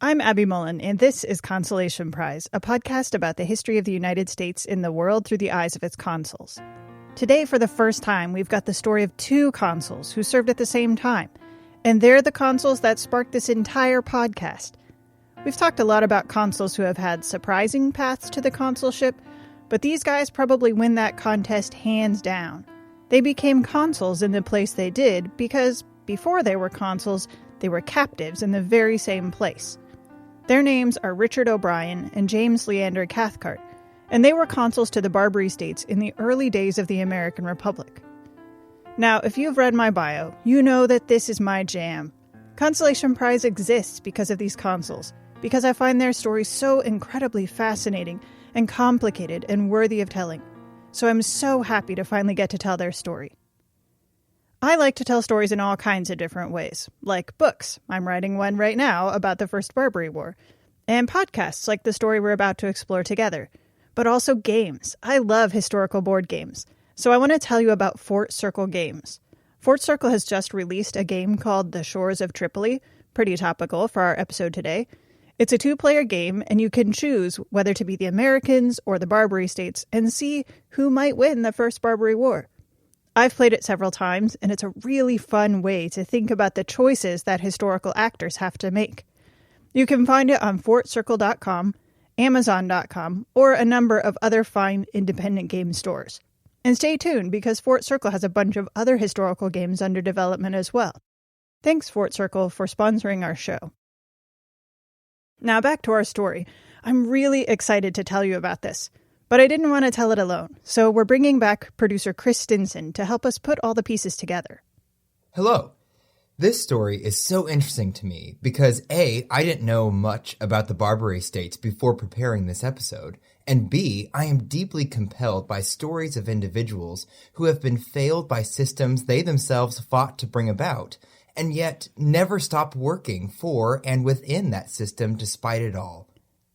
I'm Abby Mullen, and this is Consolation Prize, a podcast about the history of the United States in the world through the eyes of its consuls. Today, for the first time, we've got the story of two consuls who served at the same time, and they're the consuls that sparked this entire podcast. We've talked a lot about consuls who have had surprising paths to the consulship, but these guys probably win that contest hands down. They became consuls in the place they did because, before they were consuls, they were captives in the very same place. Their names are Richard O'Brien and James Leander Cathcart, and they were consuls to the Barbary states in the early days of the American Republic. Now, if you've read my bio, you know that this is my jam. Consolation Prize exists because of these consuls, because I find their stories so incredibly fascinating and complicated and worthy of telling. So I'm so happy to finally get to tell their story. I like to tell stories in all kinds of different ways, like books. I'm writing one right now about the First Barbary War, and podcasts like the story we're about to explore together, but also games. I love historical board games, so I want to tell you about Fort Circle Games. Fort Circle has just released a game called The Shores of Tripoli, pretty topical for our episode today. It's a 2-player game, and you can choose whether to be the Americans or the Barbary states and see who might win the First Barbary War. I've played it several times, and it's a really fun way to think about the choices that historical actors have to make. You can find it on fortcircle.com, amazon.com, or a number of other fine independent game stores. And stay tuned, because Fort Circle has a bunch of other historical games under development as well. Thanks, Fort Circle, for sponsoring our show. Now back to our story. I'm really excited to tell you about this. But I didn't want to tell it alone, so we're bringing back producer Chris Stinson to help us put all the pieces together. Hello. This story is so interesting to me because A, I didn't know much about the Barbary states before preparing this episode, and B, I am deeply compelled by stories of individuals who have been failed by systems they themselves fought to bring about, and yet never stopped working for and within that system despite it all.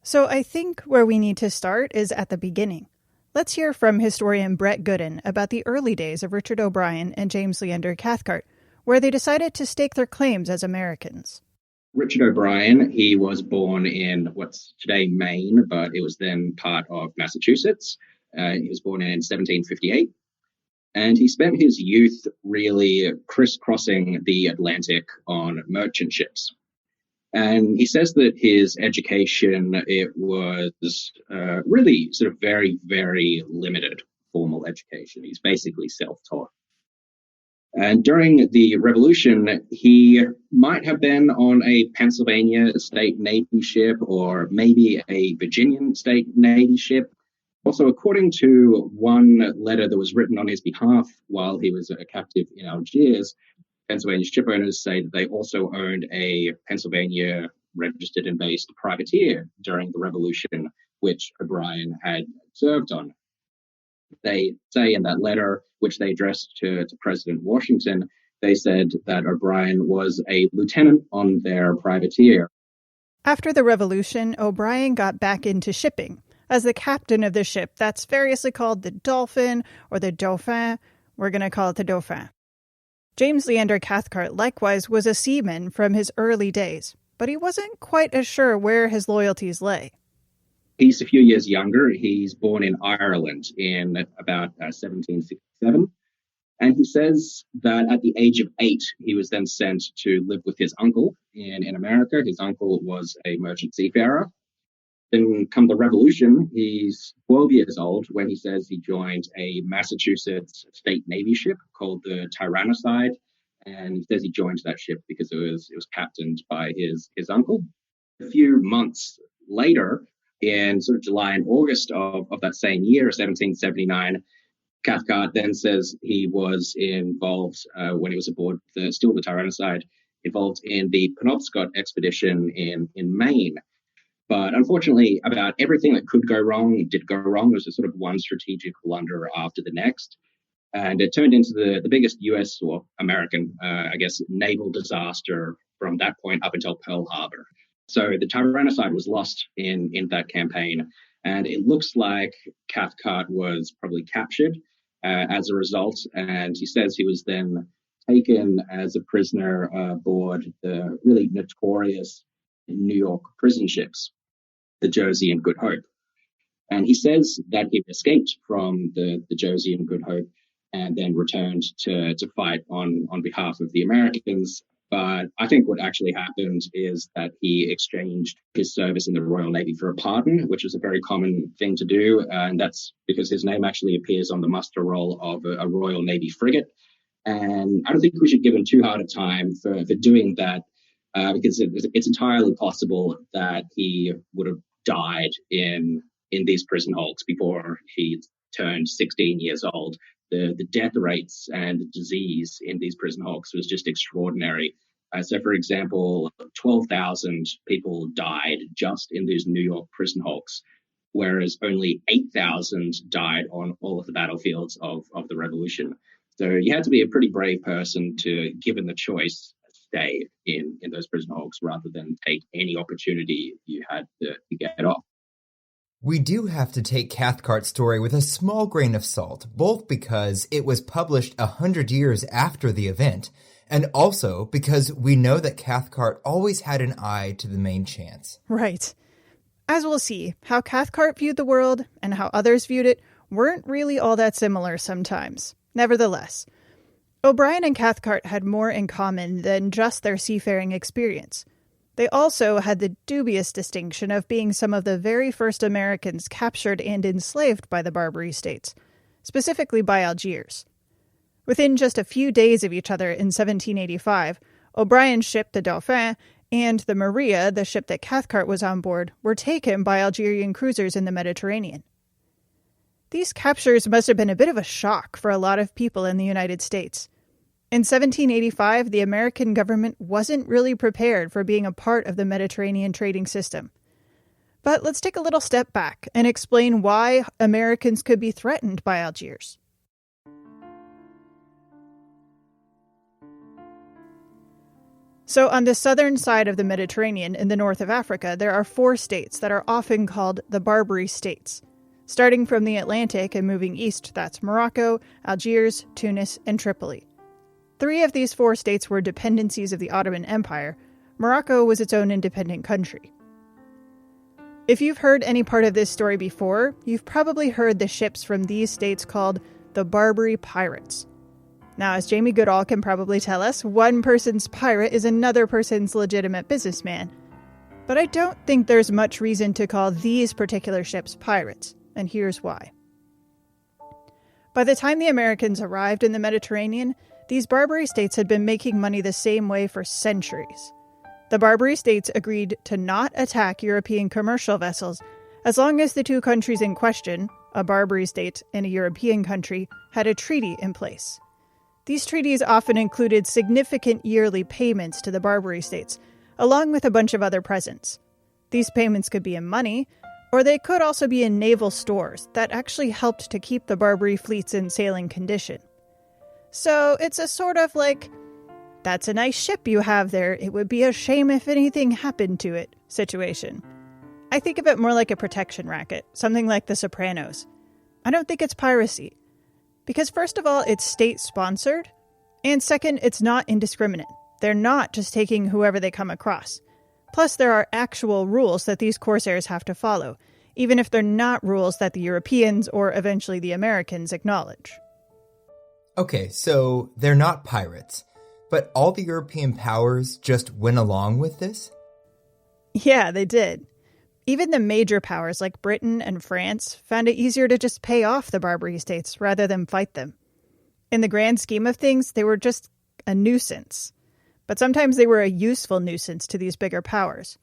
So I think where we need to start is at the beginning. Let's hear from historian Brett Gooden about the early days of Richard O'Brien and James Leander Cathcart, where they decided to stake their claims as Americans. Richard O'Brien, he was born in what's today Maine, but it was then part of Massachusetts. He was born in 1758, and he spent his youth really crisscrossing the Atlantic on merchant ships. And he says that his education, it was really sort of very, very limited formal education. He's basically self-taught. And during the Revolution, he might have been on a Pennsylvania state Navy ship or maybe a Virginian state Navy ship. Also, according to one letter that was written on his behalf while he was a captive in Algiers, Pennsylvania ship owners say that they also owned a Pennsylvania registered and based privateer during the Revolution, which O'Brien had served on. They say in that letter, which they addressed to President Washington, they said that O'Brien was a lieutenant on their privateer. After the Revolution, O'Brien got back into shipping. As the captain of the ship that's variously called the Dolphin or the Dauphin, we're going to call it the Dauphin. James Leander Cathcart likewise was a seaman from his early days, but he wasn't quite as sure where his loyalties lay. He's a few years younger. He's born in Ireland in about 1767. And he says that at the age of 8, he was then sent to live with his uncle in America. His uncle was a merchant seafarer. Then come the Revolution, he's 12 years old when he says he joined a Massachusetts state Navy ship called the Tyrannicide. And he says he joined that ship because it was captained by his uncle. A few months later, in sort of July and August of that same year, 1779, Cathcart then says he was involved, when he was aboard the Tyrannicide, involved in the Penobscot expedition in Maine. But unfortunately, about everything that could go wrong did go wrong. There was a sort of one strategic blunder after the next. And it turned into the biggest U.S. or American, naval disaster from that point up until Pearl Harbor. So the Tyrannicide was lost in that campaign. And it looks like Cathcart was probably captured as a result. And he says he was then taken as a prisoner aboard the really notorious New York prison ships, the Jersey and Good Hope. And he says that he escaped from the Jersey and Good Hope and then returned to fight on behalf of the Americans. But I think what actually happened is that he exchanged his service in the Royal Navy for a pardon, which is a very common thing to do. And that's because his name actually appears on the muster roll of a Royal Navy frigate. And I don't think we should give him too hard a time for doing that, because it's entirely possible that he would have died in these prison hulks before he turned 16 years old. The death rates and the disease in these prison hulks was just extraordinary. So, for example, 12,000 people died just in these New York prison hulks, whereas only 8,000 died on all of the battlefields of the Revolution. So you had to be a pretty brave person to, given the choice, stay in those prison hulks rather than take any opportunity you had to get off. We do have to take Cathcart's story with a small grain of salt, both because it was published 100 years after the event, and also because we know that Cathcart always had an eye to the main chance. Right. As we'll see, how Cathcart viewed the world and how others viewed it weren't really all that similar sometimes. Nevertheless, O'Brien and Cathcart had more in common than just their seafaring experience. They also had the dubious distinction of being some of the very first Americans captured and enslaved by the Barbary States, specifically by Algiers. Within just a few days of each other in 1785, O'Brien's ship, the Dauphin, and the Maria, the ship that Cathcart was on board, were taken by Algerian cruisers in the Mediterranean. These captures must have been a bit of a shock for a lot of people in the United States. In 1785, the American government wasn't really prepared for being a part of the Mediterranean trading system. But let's take a little step back and explain why Americans could be threatened by Algiers. So on the southern side of the Mediterranean in the north of Africa, there are 4 states that are often called the Barbary States. Starting from the Atlantic and moving east, that's Morocco, Algiers, Tunis, and Tripoli. 3 of these 4 states were dependencies of the Ottoman Empire. Morocco was its own independent country. If you've heard any part of this story before, you've probably heard the ships from these states called the Barbary Pirates. Now, as Jamie Goodall can probably tell us, one person's pirate is another person's legitimate businessman. But I don't think there's much reason to call these particular ships pirates, and here's why. By the time the Americans arrived in the Mediterranean, these Barbary states had been making money the same way for centuries. The Barbary states agreed to not attack European commercial vessels as long as the 2 countries in question, a Barbary state and a European country, had a treaty in place. These treaties often included significant yearly payments to the Barbary states, along with a bunch of other presents. These payments could be in money, or they could also be in naval stores that actually helped to keep the Barbary fleets in sailing condition. So it's a sort of like, that's a nice ship you have there, it would be a shame if anything happened to it situation. I think of it more like a protection racket, something like The Sopranos. I don't think it's piracy. Because first of all, it's state-sponsored, and second, it's not indiscriminate. They're not just taking whoever they come across. Plus, there are actual rules that these corsairs have to follow, even if they're not rules that the Europeans or eventually the Americans acknowledge. Okay, so they're not pirates, but all the European powers just went along with this? Yeah, they did. Even the major powers like Britain and France found it easier to just pay off the Barbary states rather than fight them. In the grand scheme of things, they were just a nuisance. But sometimes they were a useful nuisance to these bigger powers.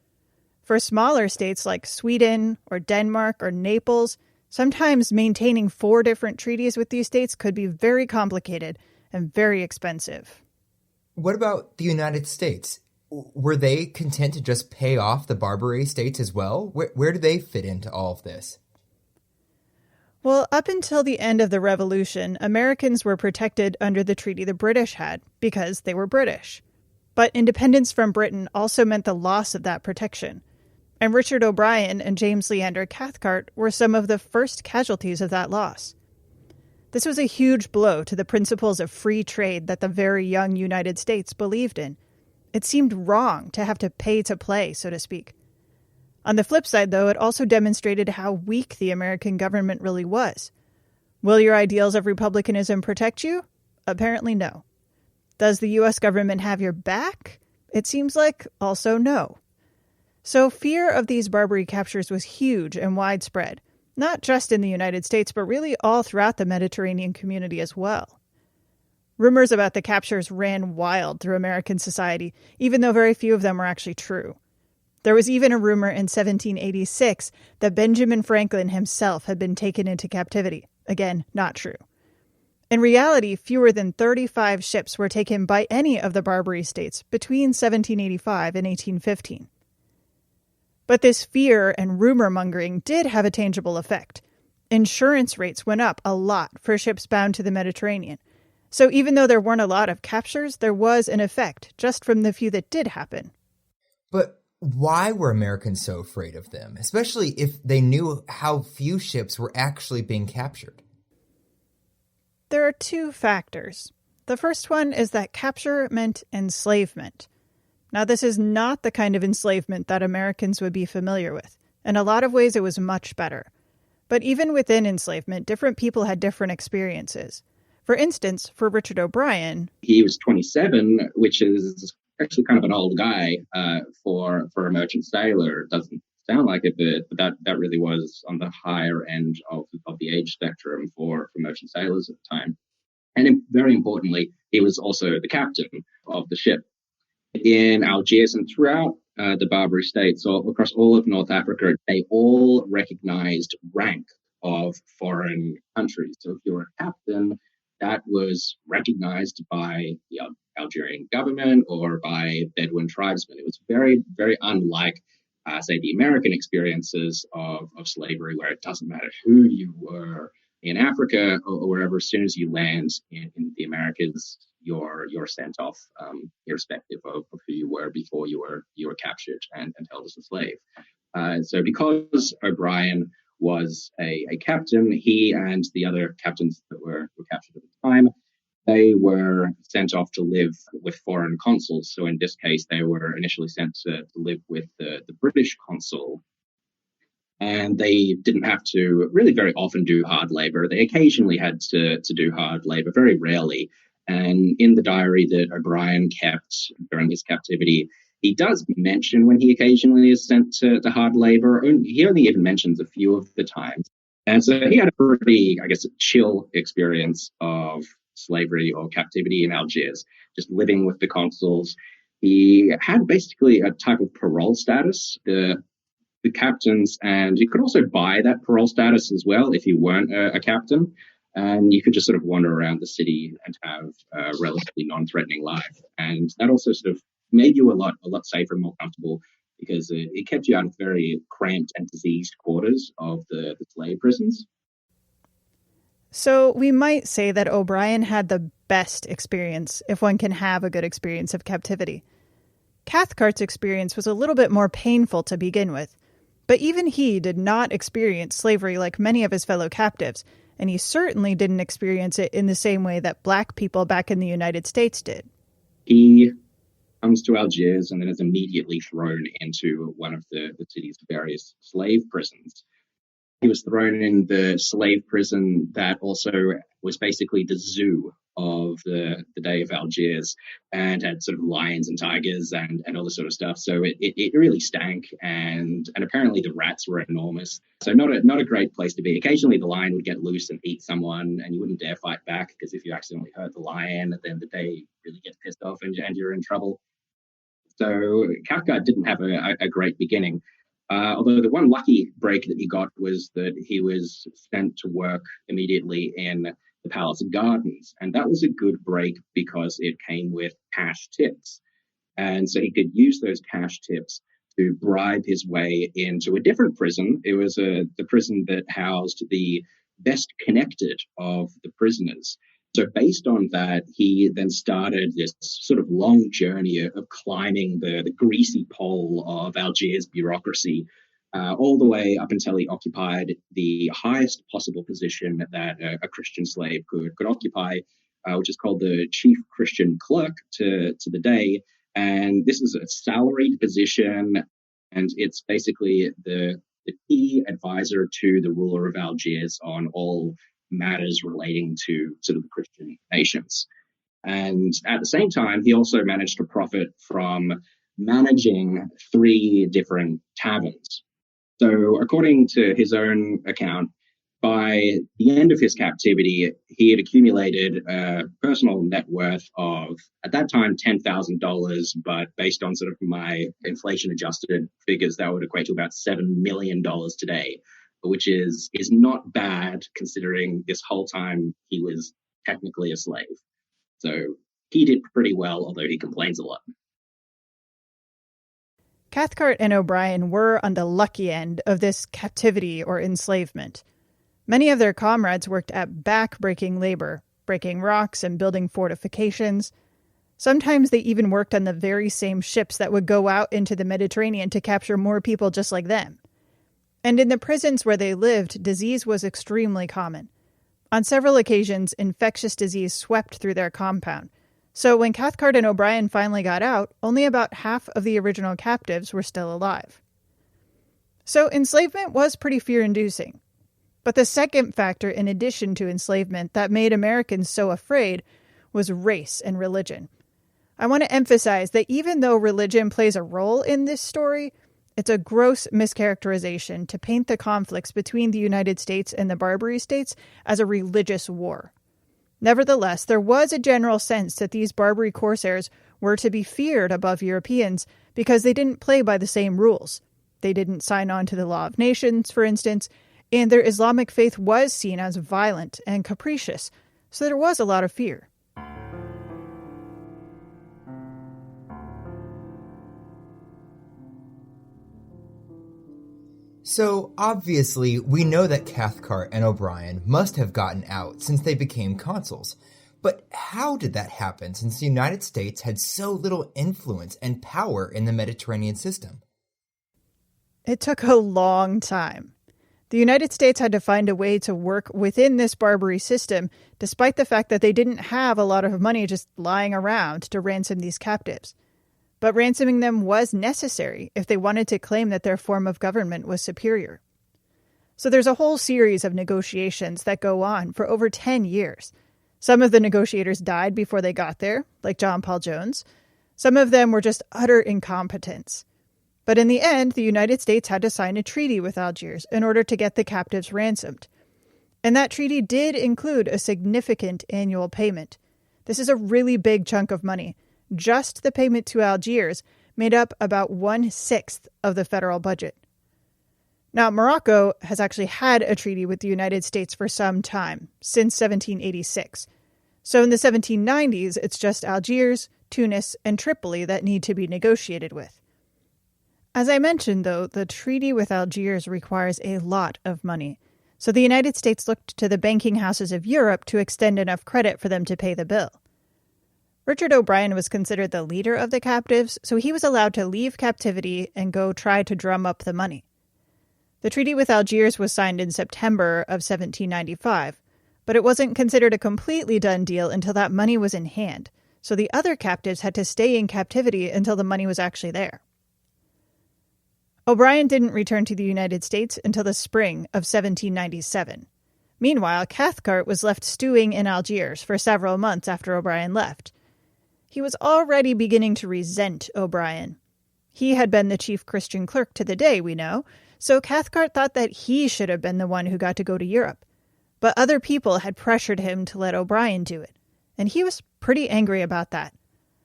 For smaller states like Sweden or Denmark or Naples, sometimes maintaining 4 different treaties with these states could be very complicated and very expensive. What about the United States? Were they content to just pay off the Barbary states as well? Where do they fit into all of this? Well, up until the end of the Revolution, Americans were protected under the treaty the British had because they were British. But independence from Britain also meant the loss of that protection. And Richard O'Brien and James Leander Cathcart were some of the first casualties of that loss. This was a huge blow to the principles of free trade that the very young United States believed in. It seemed wrong to have to pay to play, so to speak. On the flip side, though, it also demonstrated how weak the American government really was. Will your ideals of republicanism protect you? Apparently no. Does the U.S. government have your back? It seems like also no. So fear of these Barbary captures was huge and widespread, not just in the United States, but really all throughout the Mediterranean community as well. Rumors about the captures ran wild through American society, even though very few of them were actually true. There was even a rumor in 1786 that Benjamin Franklin himself had been taken into captivity. Again, not true. In reality, fewer than 35 ships were taken by any of the Barbary states between 1785 and 1815. But this fear and rumor-mongering did have a tangible effect. Insurance rates went up a lot for ships bound to the Mediterranean. So even though there weren't a lot of captures, there was an effect just from the few that did happen. But why were Americans so afraid of them, especially if they knew how few ships were actually being captured? There are two factors. The first one is that capture meant enslavement. Now, this is not the kind of enslavement that Americans would be familiar with. In a lot of ways, it was much better. But even within enslavement, different people had different experiences. For instance, for Richard O'Brien, he was 27, which is actually kind of an old guy for a merchant sailor. It doesn't sound like it, but that really was on the higher end of the age spectrum for merchant sailors at the time. And very importantly, he was also the captain of the ship. In Algiers and throughout the Barbary states, or across all of North Africa, they all recognized rank of foreign countries. So if you were a captain, that was recognized by the Algerian government or by Bedouin tribesmen. It was very, very unlike, say, the American experiences of slavery, where it doesn't matter who you were in Africa or wherever. As soon as you land in the Americas, you're sent off, irrespective of who you were before you were captured and held as a slave. So because O'Brien was a captain, he and the other captains that were captured at the time, they were sent off to live with foreign consuls. So in this case, they were initially sent to live with the British consul. And they didn't have to really very often do hard labor. They occasionally had to do hard labor, very rarely. And in the diary that O'Brien kept during his captivity, he does mention when he occasionally is sent to hard labor. He only even mentions a few of the times. And so he had a pretty, I guess, chill experience of slavery or captivity in Algiers, just living with the consuls. He had basically a type of parole status. The captains, and you could also buy that parole status as well if you weren't a captain, and you could just sort of wander around the city and have a relatively non-threatening life. And that also sort of made you a lot safer and more comfortable, because it kept you out of very cramped and diseased quarters of the slave prisons. So we might say that O'Brien had the best experience, if one can have a good experience of captivity. Cathcart's experience was a little bit more painful to begin with. But even he did not experience slavery like many of his fellow captives, and he certainly didn't experience it in the same way that Black people back in the United States did. He comes to Algiers and then is immediately thrown into one of the city's various slave prisons. He was thrown in the slave prison that also was basically the zoo of the day of Algiers, and had sort of lions and tigers and all this sort of stuff. So it really stank, and apparently the rats were enormous. So not a great place to be. Occasionally the lion would get loose and eat someone, and you wouldn't dare fight back, because if you accidentally hurt the lion, then the day really gets pissed off and you're in trouble. So Cathcart didn't have a great beginning. Although the one lucky break that he got was that he was sent to work immediately in the palace gardens. And that was a good break because it came with cash tips. And so he could use those cash tips to bribe his way into a different prison. It was the prison that housed the best connected of the prisoners. So based on that, he then started this sort of long journey of climbing the greasy pole of Algiers bureaucracy, all the way up until he occupied the highest possible position that a Christian slave could occupy, which is called the chief Christian clerk to the day. And this is a salaried position, and it's basically the key advisor to the ruler of Algiers on all matters relating to sort of the Christian nations. And at the same time, he also managed to profit from managing 3 different taverns. So according to his own account, by the end of his captivity, he had accumulated a personal net worth of, at that time, $10,000, but based on sort of my inflation-adjusted figures, that would equate to about $7 million today, which is not bad considering this whole time he was technically a slave. So he did pretty well, although he complains a lot. Cathcart and O'Brien were on the lucky end of this captivity or enslavement. Many of their comrades worked at back-breaking labor, breaking rocks and building fortifications. Sometimes they even worked on the very same ships that would go out into the Mediterranean to capture more people just like them. And in the prisons where they lived, disease was extremely common. On several occasions, infectious disease swept through their compound. So when Cathcart and O'Brien finally got out, only about half of the original captives were still alive. So enslavement was pretty fear-inducing. But the second factor in addition to enslavement that made Americans so afraid was race and religion. I want to emphasize that even though religion plays a role in this story, it's a gross mischaracterization to paint the conflicts between the United States and the Barbary states as a religious war. Nevertheless, there was a general sense that these Barbary corsairs were to be feared above Europeans because they didn't play by the same rules. They didn't sign on to the Law of Nations, for instance, and their Islamic faith was seen as violent and capricious, so there was a lot of fear. So, obviously, we know that Cathcart and O'Brien must have gotten out since they became consuls. But how did that happen since the United States had so little influence and power in the Mediterranean system? It took a long time. The United States had to find a way to work within this Barbary system, despite the fact that they didn't have a lot of money just lying around to ransom these captives. But ransoming them was necessary if they wanted to claim that their form of government was superior. So there's a whole series of negotiations that go on for over 10 years. Some of the negotiators died before they got there, like John Paul Jones. Some of them were just utter incompetence. But in the end, the United States had to sign a treaty with Algiers in order to get the captives ransomed. And that treaty did include a significant annual payment. This is a really big chunk of money. Just the payment to Algiers made up about 1/6 of the federal budget. Now, Morocco has actually had a treaty with the United States for some time, since 1786. So in the 1790s, it's just Algiers, Tunis, and Tripoli that need to be negotiated with. As I mentioned, though, the treaty with Algiers requires a lot of money. So the United States looked to the banking houses of Europe to extend enough credit for them to pay the bill. Richard O'Brien was considered the leader of the captives, so he was allowed to leave captivity and go try to drum up the money. The treaty with Algiers was signed in September of 1795, but it wasn't considered a completely done deal until that money was in hand, so the other captives had to stay in captivity until the money was actually there. O'Brien didn't return to the United States until the spring of 1797. Meanwhile, Cathcart was left stewing in Algiers for several months after O'Brien left. He was already beginning to resent O'Brien. He had been the chief Christian clerk to the day, we know, so Cathcart thought that he should have been the one who got to go to Europe. But other people had pressured him to let O'Brien do it, and he was pretty angry about that.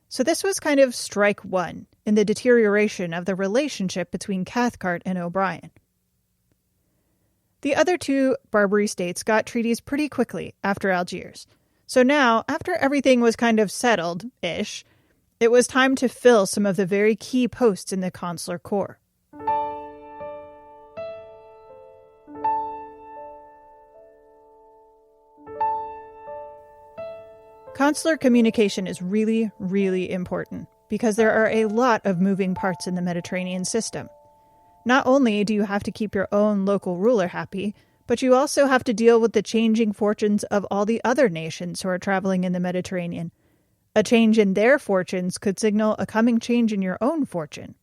So this was kind of strike one in the deterioration of the relationship between Cathcart and O'Brien. The other two Barbary states got treaties pretty quickly after Algiers. So now, after everything was kind of settled-ish, it was time to fill some of the very key posts in the consular corps. Consular communication is really, really important because there are a lot of moving parts in the Mediterranean system. Not only do you have to keep your own local ruler happy, but you also have to deal with the changing fortunes of all the other nations who are traveling in the Mediterranean. A change in their fortunes could signal a coming change in your own fortune.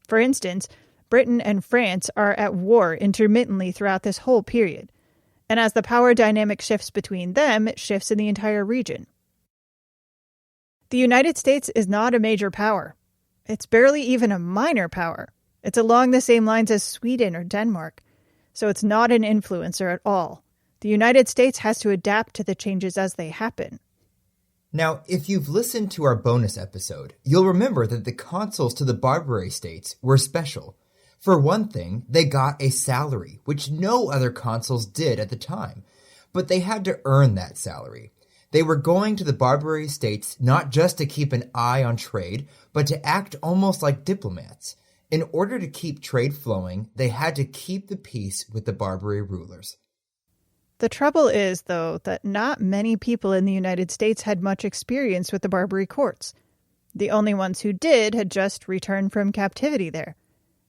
For instance, Britain and France are at war intermittently throughout this whole period, and as the power dynamic shifts between them, it shifts in the entire region. The United States is not a major power. It's barely even a minor power. It's along the same lines as Sweden or Denmark, so it's not an influencer at all. The United States has to adapt to the changes as they happen. Now, if you've listened to our bonus episode, you'll remember that the consuls to the Barbary states were special. For one thing, they got a salary, which no other consuls did at the time, but they had to earn that salary. They were going to the Barbary states not just to keep an eye on trade, but to act almost like diplomats. In order to keep trade flowing, they had to keep the peace with the Barbary rulers. The trouble is, though, that not many people in the United States had much experience with the Barbary courts. The only ones who did had just returned from captivity there.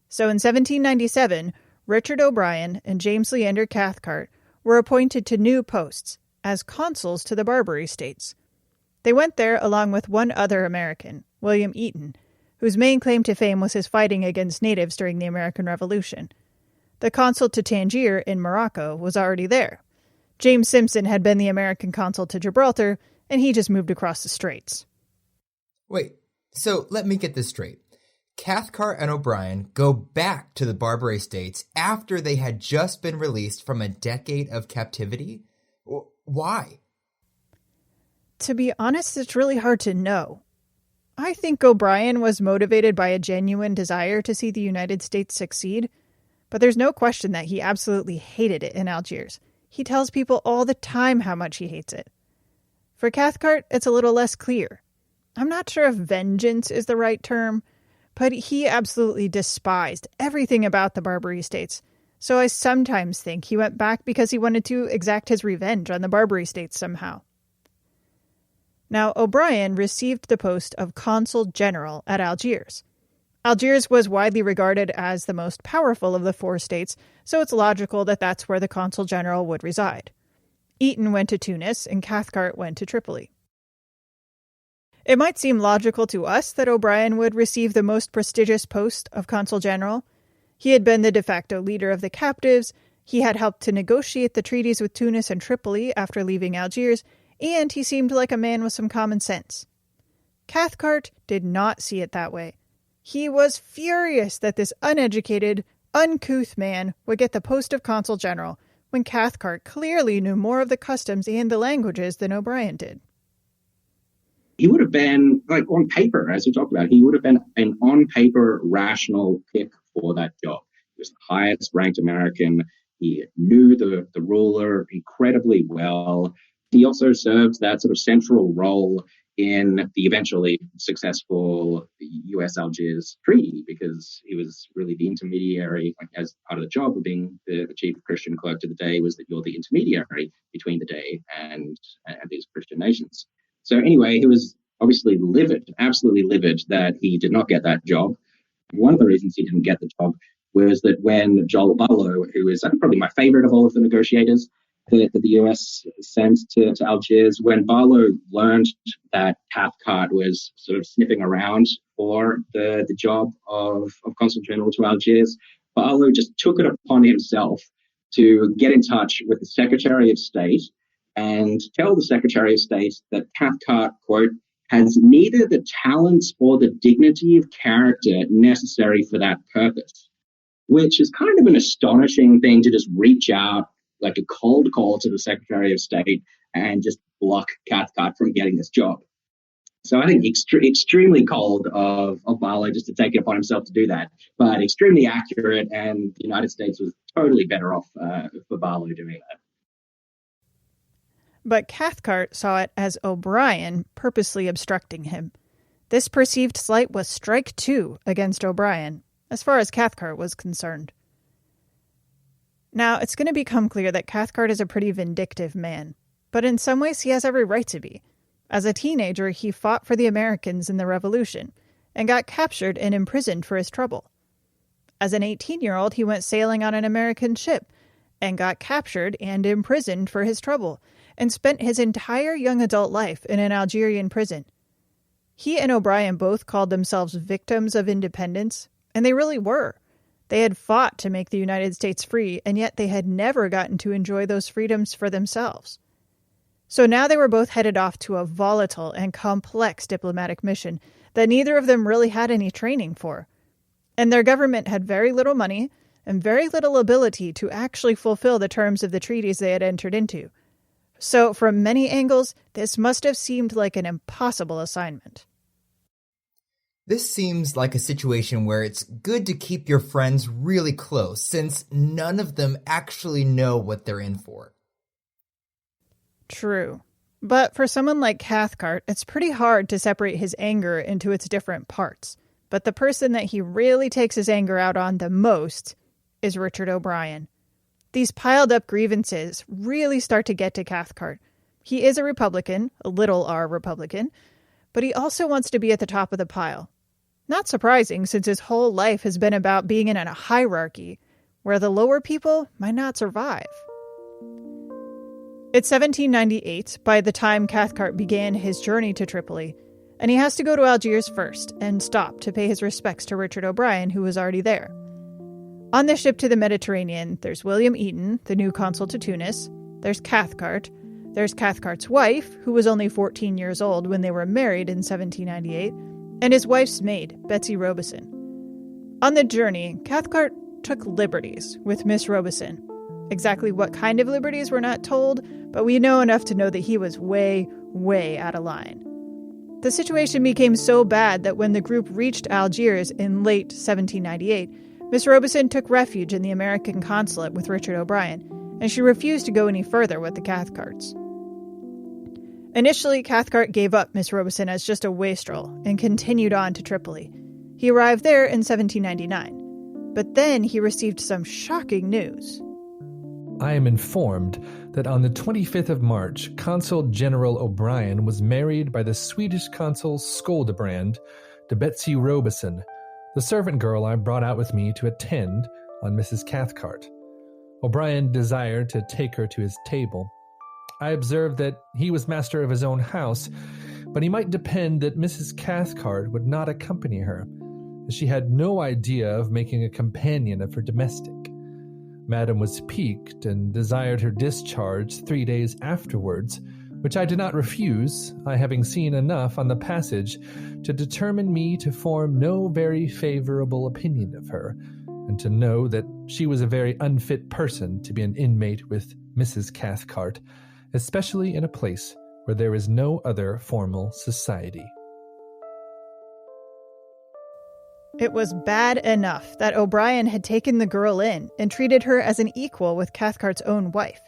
So in 1797, Richard O'Brien and James Leander Cathcart were appointed to new posts as consuls to the Barbary states. They went there along with one other American, William Eaton, whose main claim to fame was his fighting against natives during the American Revolution. The consul to Tangier in Morocco was already there. James Simpson had been the American consul to Gibraltar, and he just moved across the straits. Wait, so let me get this straight. Cathcart and O'Brien go back to the Barbary states after they had just been released from a decade of captivity? Why? To be honest, it's really hard to know. I think O'Brien was motivated by a genuine desire to see the United States succeed, but there's no question that he absolutely hated it in Algiers. He tells people all the time how much he hates it. For Cathcart, it's a little less clear. I'm not sure if vengeance is the right term, but he absolutely despised everything about the Barbary states. So I sometimes think he went back because he wanted to exact his revenge on the Barbary states somehow. Now, O'Brien received the post of consul general at Algiers. Algiers was widely regarded as the most powerful of the four states, so it's logical that that's where the consul general would reside. Eaton went to Tunis, and Cathcart went to Tripoli. It might seem logical to us that O'Brien would receive the most prestigious post of consul general. He had been the de facto leader of the captives, he had helped to negotiate the treaties with Tunis and Tripoli after leaving Algiers, and he seemed like a man with some common sense. Cathcart did not see it that way. He was furious that this uneducated, uncouth man would get the post of consul general when Cathcart clearly knew more of the customs and the languages than O'Brien did. He would have been, like on paper, as we talked about, he would have been an on-paper rational pick for that job. He was the highest ranked American. He knew the ruler incredibly well. He also served that sort of central role in the eventually successful US-Algiers treaty, because he was really the intermediary, like, as part of the job of being the chief Christian clerk to the day, was that you're the intermediary between the day and these Christian nations. So anyway, he was obviously livid, absolutely livid that he did not get that job. One of the reasons he didn't get the job was that when Joel Barlow, who is probably my favorite of all of the negotiators that the US sent to Algiers, when Barlow learned that Cathcart was sort of sniffing around for the job of consul general to Algiers, Barlow just took it upon himself to get in touch with the Secretary of State and tell the Secretary of State that Cathcart, quote, has neither the talents or the dignity of character necessary for that purpose, which is kind of an astonishing thing to just reach out like a cold call to the Secretary of State and just block Cathcart from getting this job. So I think extremely cold of Barlow just to take it upon himself to do that, but extremely accurate, and the United States was totally better off for Barlow doing that. But Cathcart saw it as O'Brien purposely obstructing him. This perceived slight was strike two against O'Brien, as far as Cathcart was concerned. Now, it's going to become clear that Cathcart is a pretty vindictive man, but in some ways he has every right to be. As a teenager, he fought for the Americans in the Revolution and got captured and imprisoned for his trouble. As an 18-year-old, he went sailing on an American ship and got captured and imprisoned for his trouble, and spent his entire young adult life in an Algerian prison. He and O'Brien both called themselves victims of independence, and they really were. They had fought to make the United States free, and yet they had never gotten to enjoy those freedoms for themselves. So now they were both headed off to a volatile and complex diplomatic mission that neither of them really had any training for. And their government had very little money and very little ability to actually fulfill the terms of the treaties they had entered into. So from many angles, this must have seemed like an impossible assignment. This seems like a situation where it's good to keep your friends really close, since none of them actually know what they're in for. True. But for someone like Cathcart, it's pretty hard to separate his anger into its different parts. But the person that he really takes his anger out on the most is Richard O'Brien. These piled up grievances really start to get to Cathcart. He is a Republican, a little R Republican, but he also wants to be at the top of the pile. Not surprising, since his whole life has been about being in a hierarchy where the lower people might not survive. It's 1798 by the time Cathcart began his journey to Tripoli, and he has to go to Algiers first and stop to pay his respects to Richard O'Brien, who was already there. On the ship to the Mediterranean, there's William Eaton, the new consul to Tunis, there's Cathcart, there's Cathcart's wife, who was only 14 years old when they were married in 1798, and his wife's maid, Betsy Robeson. On the journey, Cathcart took liberties with Miss Robeson. Exactly what kind of liberties we're not told, but we know enough to know that he was way, way out of line. The situation became so bad that when the group reached Algiers in late 1798, Miss Robeson took refuge in the American consulate with Richard O'Brien, and she refused to go any further with the Cathcarts. Initially, Cathcart gave up Miss Robeson as just a wastrel and continued on to Tripoli. He arrived there in 1799, but then he received some shocking news. I am informed that on the 25th of March, Consul General O'Brien was married by the Swedish consul Skoldebrand to Betsy Robeson, the servant girl I brought out with me to attend on Mrs. Cathcart. O'Brien desired to take her to his table. I observed that he was master of his own house, but he might depend that Mrs. Cathcart would not accompany her, as she had no idea of making a companion of her domestic. Madam was piqued and desired her discharge 3 days afterwards, which I did not refuse, I having seen enough on the passage to determine me to form no very favorable opinion of her, and to know that she was a very unfit person to be an inmate with Mrs. Cathcart, especially in a place where there is no other formal society. It was bad enough that O'Brien had taken the girl in and treated her as an equal with Cathcart's own wife.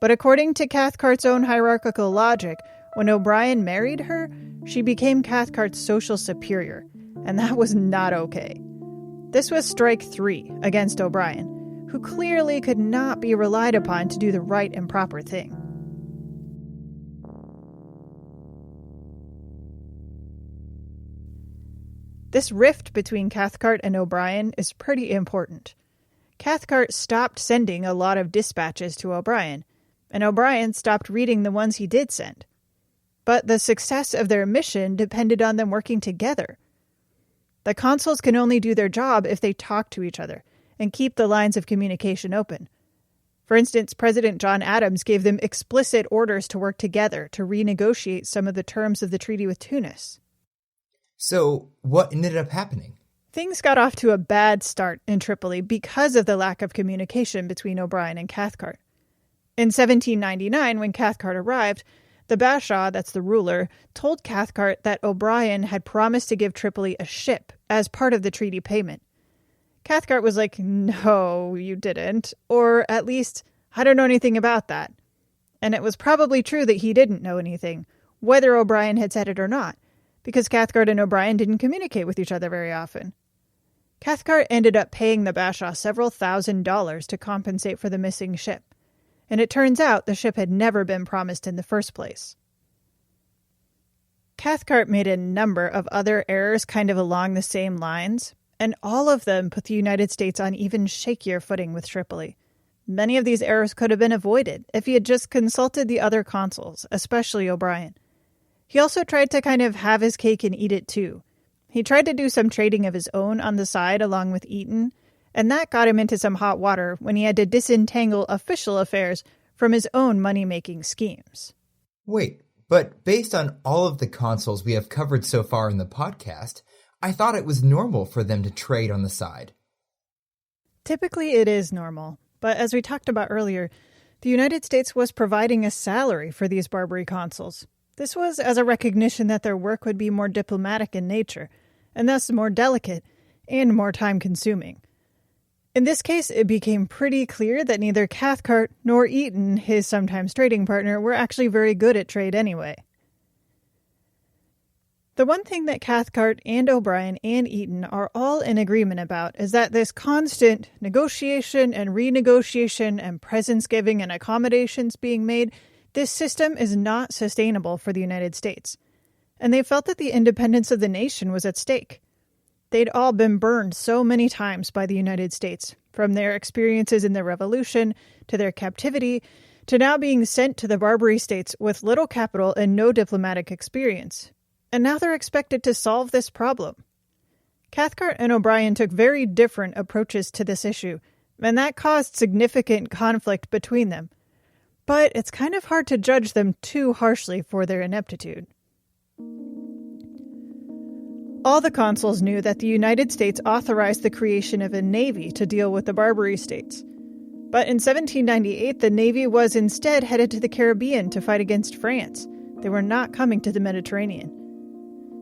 But according to Cathcart's own hierarchical logic, when O'Brien married her, she became Cathcart's social superior, and that was not okay. This was strike 3 against O'Brien, who clearly could not be relied upon to do the right and proper thing. This rift between Cathcart and O'Brien is pretty important. Cathcart stopped sending a lot of dispatches to O'Brien, and O'Brien stopped reading the ones he did send. But the success of their mission depended on them working together. The consuls can only do their job if they talk to each other and keep the lines of communication open. For instance, President John Adams gave them explicit orders to work together to renegotiate some of the terms of the treaty with Tunis. So, what ended up happening? Things got off to a bad start in Tripoli because of the lack of communication between O'Brien and Cathcart. In 1799, when Cathcart arrived, the Bashaw, that's the ruler, told Cathcart that O'Brien had promised to give Tripoli a ship as part of the treaty payment. Cathcart was like, "No, you didn't," or at least, "I don't know anything about that." And it was probably true that he didn't know anything, whether O'Brien had said it or not, because Cathcart and O'Brien didn't communicate with each other very often. Cathcart ended up paying the Bashaw several $1,000s to compensate for the missing ship, and it turns out the ship had never been promised in the first place. Cathcart made a number of other errors kind of along the same lines, and all of them put the United States on even shakier footing with Tripoli. Many of these errors could have been avoided if he had just consulted the other consuls, especially O'Brien. He also tried to kind of have his cake and eat it too. He tried to do some trading of his own on the side along with Eaton, and that got him into some hot water when he had to disentangle official affairs from his own money-making schemes. Wait, but based on all of the consuls we have covered so far in the podcast, I thought it was normal for them to trade on the side. Typically it is normal, but as we talked about earlier, the United States was providing a salary for these Barbary consuls. This was as a recognition that their work would be more diplomatic in nature, and thus more delicate and more time-consuming. In this case, it became pretty clear that neither Cathcart nor Eaton, his sometimes trading partner, were actually very good at trade anyway. The one thing that Cathcart and O'Brien and Eaton are all in agreement about is that this constant negotiation and renegotiation and presents-giving and accommodations being made, this system is not sustainable for the United States. And they felt that the independence of the nation was at stake. They'd all been burned so many times by the United States, from their experiences in the Revolution, to their captivity, to now being sent to the Barbary states with little capital and no diplomatic experience. And now they're expected to solve this problem. Cathcart and O'Brien took very different approaches to this issue, and that caused significant conflict between them. But it's kind of hard to judge them too harshly for their ineptitude. All the consuls knew that the United States authorized the creation of a navy to deal with the Barbary states. But in 1798, the navy was instead headed to the Caribbean to fight against France. They were not coming to the Mediterranean.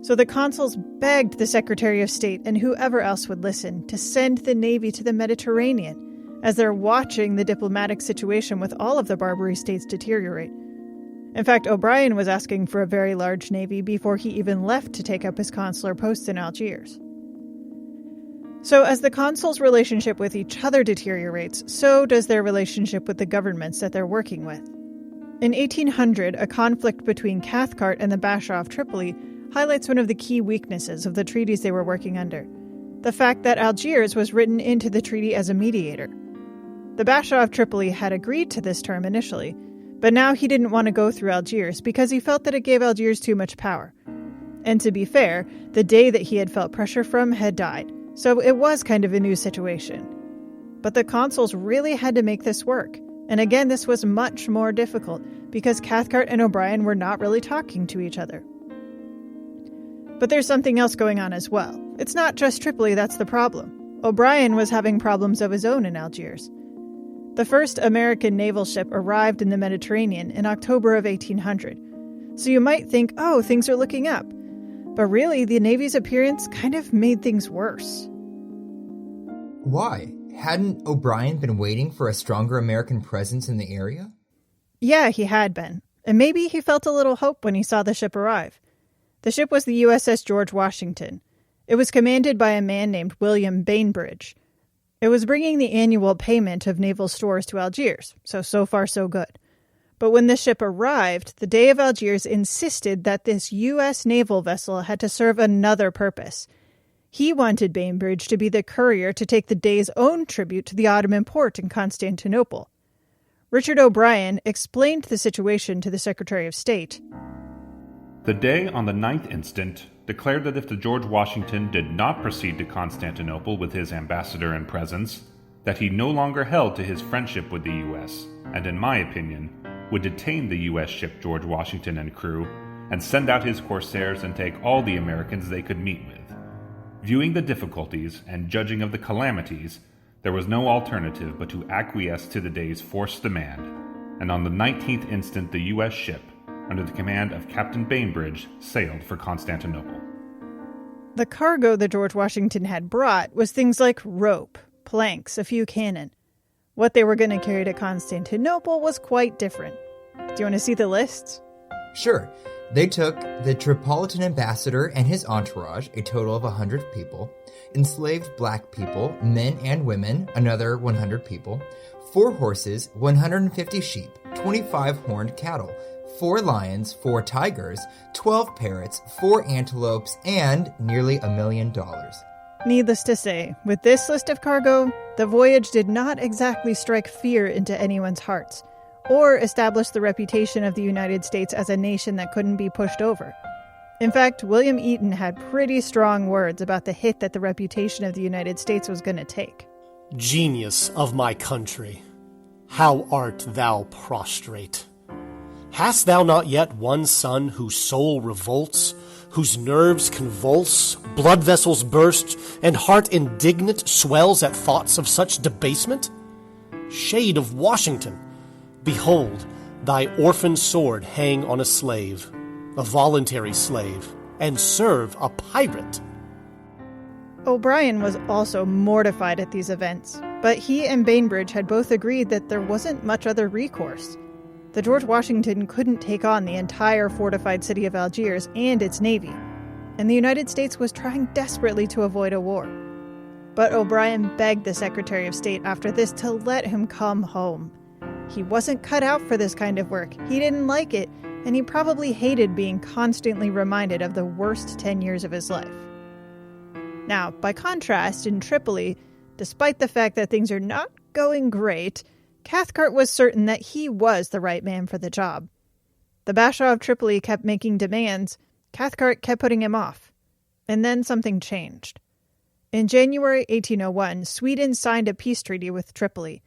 So the consuls begged the Secretary of State and whoever else would listen to send the navy to the Mediterranean, as they're watching the diplomatic situation with all of the Barbary states deteriorate. In fact, O'Brien was asking for a very large navy before he even left to take up his consular post in Algiers. So as the consuls' relationship with each other deteriorates, so does their relationship with the governments that they're working with. In 1800, a conflict between Cathcart and the Bashaw of Tripoli highlights one of the key weaknesses of the treaties they were working under: the fact that Algiers was written into the treaty as a mediator. The Bashaw of Tripoli had agreed to this term initially, but now he didn't want to go through Algiers because he felt that it gave Algiers too much power. And to be fair, the day that he had felt pressure from had died, so it was kind of a new situation. But the consuls really had to make this work, and again this was much more difficult because Cathcart and O'Brien were not really talking to each other. But there's something else going on as well. It's not just Tripoli that's the problem. O'Brien was having problems of his own in Algiers. The first American naval ship arrived in the Mediterranean in October of 1800. So you might think, oh, things are looking up. But really, the Navy's appearance kind of made things worse. Why? Hadn't O'Brien been waiting for a stronger American presence in the area? Yeah, he had been. And maybe he felt a little hope when he saw the ship arrive. The ship was the USS George Washington. It was commanded by a man named William Bainbridge. It was bringing the annual payment of naval stores to Algiers, so far so good. But when the ship arrived, the Dey of Algiers insisted that this U.S. naval vessel had to serve another purpose. He wanted Bainbridge to be the courier to take the Dey's own tribute to the Ottoman port in Constantinople. Richard O'Brien explained the situation to the Secretary of State. The Dey, on the 9th instant, declared that if the George Washington did not proceed to Constantinople with his ambassador and presents, that he no longer held to his friendship with the U.S., and in my opinion, would detain the U.S. ship George Washington and crew, and send out his corsairs and take all the Americans they could meet with. Viewing the difficulties and judging of the calamities, there was no alternative but to acquiesce to the Dey's forced demand, and on the 19th instant the U.S. ship, under the command of Captain Bainbridge, sailed for Constantinople. The cargo the George Washington had brought was things like rope, planks, a few cannon. What they were going to carry to Constantinople was quite different. Do you want to see the lists? Sure. They took the Tripolitan ambassador and his entourage, a total of 100 people, enslaved black people, men and women, another 100 people, 4 horses, 150 sheep, 25 horned cattle, 4 lions, 4 tigers, 12 parrots, 4 antelopes, and nearly $1 million. Needless to say, with this list of cargo, the voyage did not exactly strike fear into anyone's hearts, or establish the reputation of the United States as a nation that couldn't be pushed over. In fact, William Eaton had pretty strong words about the hit that the reputation of the United States was going to take. Genius of my country, how art thou prostrate? Hast thou not yet one son whose soul revolts, whose nerves convulse, blood vessels burst, and heart indignant swells at thoughts of such debasement? Shade of Washington, behold, thy orphan sword hang on a slave, a voluntary slave, and serve a pirate. O'Brien was also mortified at these events, but he and Bainbridge had both agreed that there wasn't much other recourse. The George Washington couldn't take on the entire fortified city of Algiers and its navy, and the United States was trying desperately to avoid a war. But O'Brien begged the Secretary of State after this to let him come home. He wasn't cut out for this kind of work, he didn't like it, and he probably hated being constantly reminded of the worst 10 years of his life. Now, by contrast, in Tripoli, despite the fact that things are not going great, Cathcart was certain that he was the right man for the job. The Bashaw of Tripoli kept making demands, Cathcart kept putting him off. And then something changed. In January 1801, Sweden signed a peace treaty with Tripoli,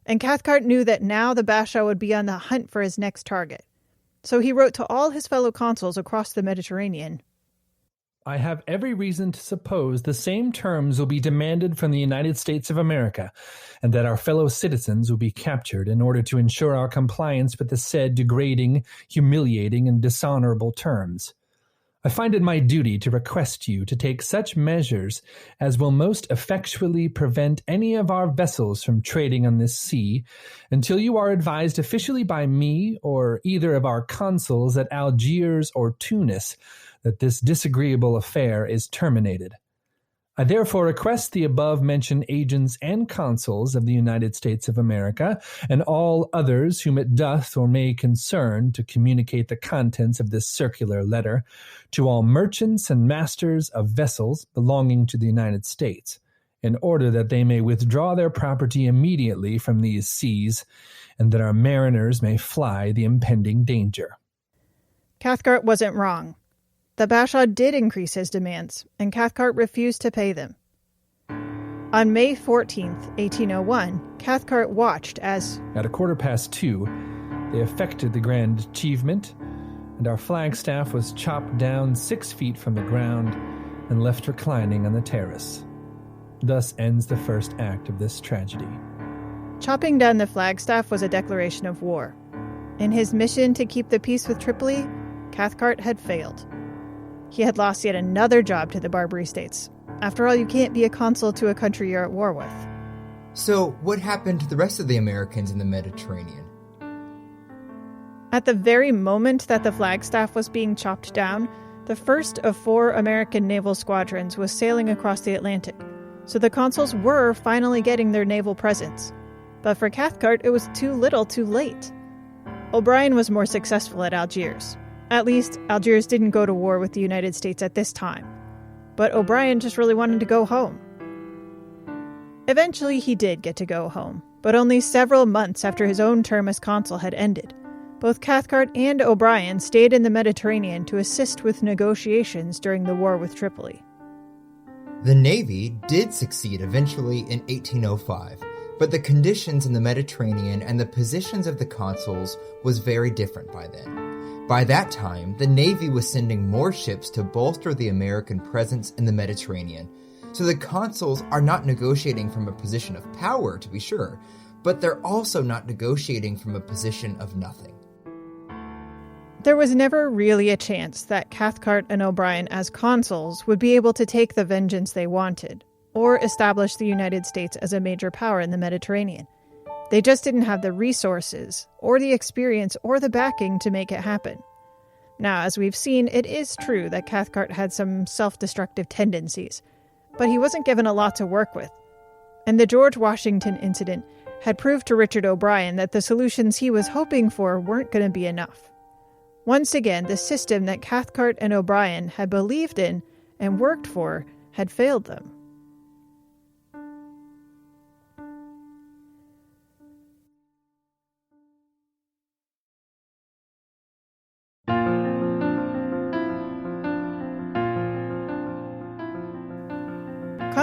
and Cathcart knew that now the Bashaw would be on the hunt for his next target. So he wrote to all his fellow consuls across the Mediterranean. I have every reason to suppose the same terms will be demanded from the United States of America, and that our fellow citizens will be captured in order to ensure our compliance with the said degrading, humiliating, and dishonorable terms. I find it my duty to request you to take such measures as will most effectually prevent any of our vessels from trading on this sea until you are advised officially by me or either of our consuls at Algiers or Tunis that this disagreeable affair is terminated. I therefore request the above-mentioned agents and consuls of the United States of America, and all others whom it doth or may concern, to communicate the contents of this circular letter to all merchants and masters of vessels belonging to the United States, in order that they may withdraw their property immediately from these seas, and that our mariners may fly the impending danger. Cathcart wasn't wrong. The Bashaw did increase his demands, and Cathcart refused to pay them. On May 14, 1801, Cathcart watched as, at 2:15, they effected the grand achievement, and our flagstaff was chopped down 6 feet from the ground and left reclining on the terrace. Thus ends the first act of this tragedy. Chopping down the flagstaff was a declaration of war. In his mission to keep the peace with Tripoli, Cathcart had failed. He had lost yet another job to the Barbary states. After all, you can't be a consul to a country you're at war with. So, what happened to the rest of the Americans in the Mediterranean? At the very moment that the flagstaff was being chopped down, the first of 4 American naval squadrons was sailing across the Atlantic, so the consuls were finally getting their naval presence. But for Cathcart, it was too little too late. O'Brien was more successful at Algiers. At least, Algiers didn't go to war with the United States at this time. But O'Brien just really wanted to go home. Eventually, he did get to go home, but only several months after his own term as consul had ended. Both Cathcart and O'Brien stayed in the Mediterranean to assist with negotiations during the war with Tripoli. The Navy did succeed eventually in 1805, but the conditions in the Mediterranean and the positions of the consuls was very different by then. By that time, the Navy was sending more ships to bolster the American presence in the Mediterranean. So the consuls are not negotiating from a position of power, to be sure, but they're also not negotiating from a position of nothing. There was never really a chance that Cathcart and O'Brien as consuls would be able to take the vengeance they wanted, or establish the United States as a major power in the Mediterranean. They just didn't have the resources, or the experience, or the backing to make it happen. Now, as we've seen, it is true that Cathcart had some self-destructive tendencies, but he wasn't given a lot to work with. And the George Washington incident had proved to Richard O'Brien that the solutions he was hoping for weren't going to be enough. Once again, the system that Cathcart and O'Brien had believed in and worked for had failed them.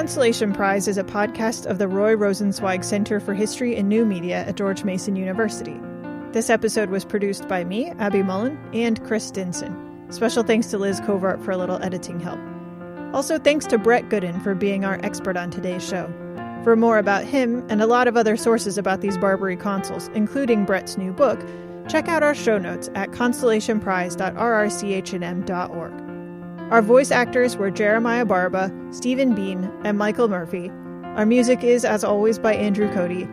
Consolation Prize is a podcast of the Roy Rosenzweig Center for History and New Media at George Mason University. This episode was produced by me, Abby Mullen, and Chris Stinson. Special thanks to Liz Covart for a little editing help. Also, thanks to Brett Gooden for being our expert on today's show. For more about him and a lot of other sources about these Barbary consuls, including Brett's new book, check out our show notes at consolationprize.rrchnm.org. Our voice actors were Jeremiah Barba, Stephen Bean, and Michael Murphy. Our music is, as always, by Andrew Cody.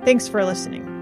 Thanks for listening.